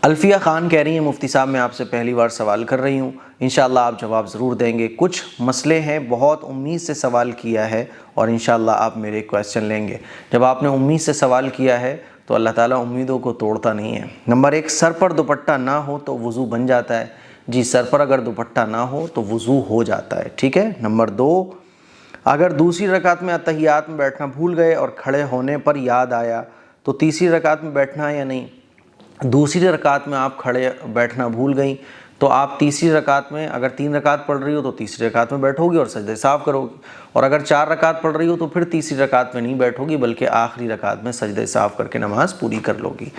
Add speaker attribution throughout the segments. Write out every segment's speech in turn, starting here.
Speaker 1: अल्फिया ख़ान कह रही हैं मुफ्ती साहब मैं आपसे पहली बार सवाल कर रही हूँ, इंशाअल्लाह आप जवाब ज़रूर देंगे। कुछ मसले हैं, बहुत उम्मीद से सवाल किया है और इंशाअल्लाह आप मेरे क्वेश्चन लेंगे। जब आपने उम्मीद से सवाल किया है तो अल्लाह ताला उम्मीदों को तोड़ता नहीं है। नंबर 1, सर पर दुपट्टा ना हो तो वज़ू बन जाता है। जी, सर पर अगर दुपट्टा ना हो तो वज़ू हो जाता है, ठीक है। नंबर 2, अगर दूसरी रकात में अत्तहियात में बैठना भूल गए और खड़े होने पर याद आया तो तीसरी रकात में बैठना है या नहीं। दूसरी रकात में आप खड़े बैठना भूल गई तो आप तीसरी रकात में, अगर 3 रकात पढ़ रही हो तो तीसरी रकात में बैठोगी और सजदे साफ करोगी, और अगर 4 रकात पढ़ रही हो तो फिर तीसरी रकात में नहीं बैठोगी बल्कि आखिरी रकात में सजदे साफ करके नमाज पूरी कर लोगी।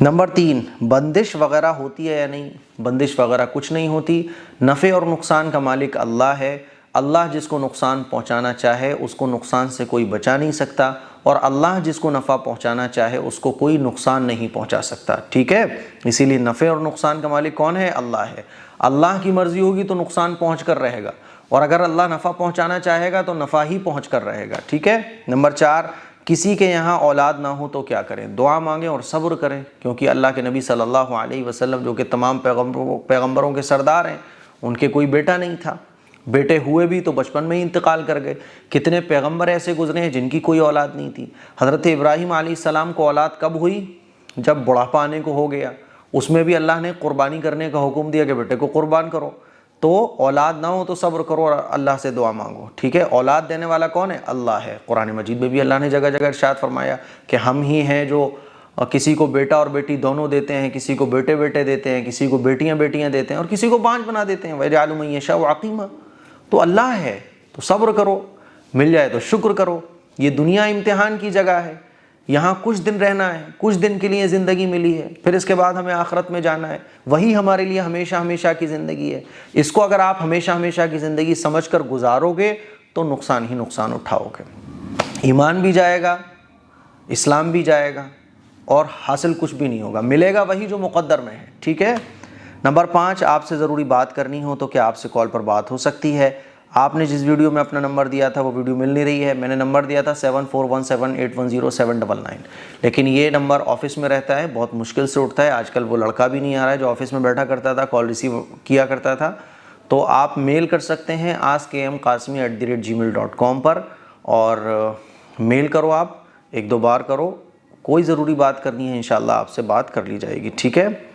Speaker 1: नंबर 3, बंदिश वगैरह होती है या नहीं। बंदिश वगैरह कुछ नहीं होती। नफ़े और नुकसान का मालिक अल्लाह है। अल्लाह जिसको नुकसान पहुंचाना चाहे उसको नुकसान से कोई बचा नहीं सकता, और अल्लाह जिसको नफ़ा पहुंचाना चाहे उसको कोई नुकसान नहीं पहुंचा सकता, ठीक है। इसीलिए नफ़े और नुकसान का मालिक कौन है? अल्लाह है। अल्लाह की मर्ज़ी होगी तो नुकसान पहुंच कर रहेगा, और अगर अल्लाह नफ़ा पहुंचाना चाहेगा तो नफ़ा ही पहुंच कर रहेगा, ठीक है। नंबर 4, किसी के यहाँ औलाद ना हो तो क्या करें? दुआ मांगें और सब्र करें, क्योंकि अल्लाह के नबी सल्लल्लाहु अलैहि वसल्लम जो कि तमाम पैगम्बरों के सरदार हैं, उनके कोई बेटा नहीं था। बेटे हुए भी तो बचपन में ही इंतकाल कर गए। कितने पैगंबर ऐसे गुजरे हैं जिनकी कोई औलाद नहीं थी। हज़रत इब्राहीम अलैहिस्सलाम को औलाद कब हुई? जब बुढ़ापा आने को हो गया। उसमें भी अल्लाह ने कुर्बानी करने का हुक्म दिया कि बेटे को कुर्बान करो। तो औलाद ना हो तो सब्र करो और अल्लाह से दुआ मांगो, ठीक है। औलाद देने वाला कौन है? अल्लाह है। कुरान मजीद में भी अल्लाह ने जगह जगह इरशाद फरमाया कि हम ही हैं जो किसी को बेटा और बेटी दोनों देते हैं, किसी को बेटे बेटे देते हैं, किसी को बेटियां बेटियां देते हैं और किसी को बांझ बना देते हैं। वजअलू मन यशाउ अक़ीमा। तो अल्लाह है, तो सब्र करो, मिल जाए तो शुक्र करो। ये दुनिया इम्तिहान की जगह है, यहाँ कुछ दिन रहना है, कुछ दिन के लिए ज़िंदगी मिली है, फिर इसके बाद हमें आखिरत में जाना है। वही हमारे लिए हमेशा हमेशा की ज़िंदगी है। इसको अगर आप हमेशा हमेशा की ज़िंदगी समझकर गुजारोगे तो नुकसान ही नुकसान उठाओगे। ईमान भी जाएगा, इस्लाम भी जाएगा और हासिल कुछ भी नहीं होगा। मिलेगा वही जो मुक़द्दर में है, ठीक है। नंबर 5, आपसे ज़रूरी बात करनी हो तो क्या आपसे कॉल पर बात हो सकती है? आपने जिस वीडियो में अपना नंबर दिया था वो वीडियो मिल नहीं रही है। मैंने नंबर दिया था 7417810799, लेकिन ये नंबर ऑफिस में रहता है, बहुत मुश्किल से उठता है। आजकल वो लड़का भी नहीं आ रहा है जो ऑफिस में बैठा करता था, कॉल रिसीव किया करता था। तो आप मेल कर सकते हैं askmqasimi@gmail.com पर, और मेल करो, आप 1-2 बार करो। कोई ज़रूरी बात करनी है इंशाअल्लाह आपसे बात कर ली जाएगी, ठीक है।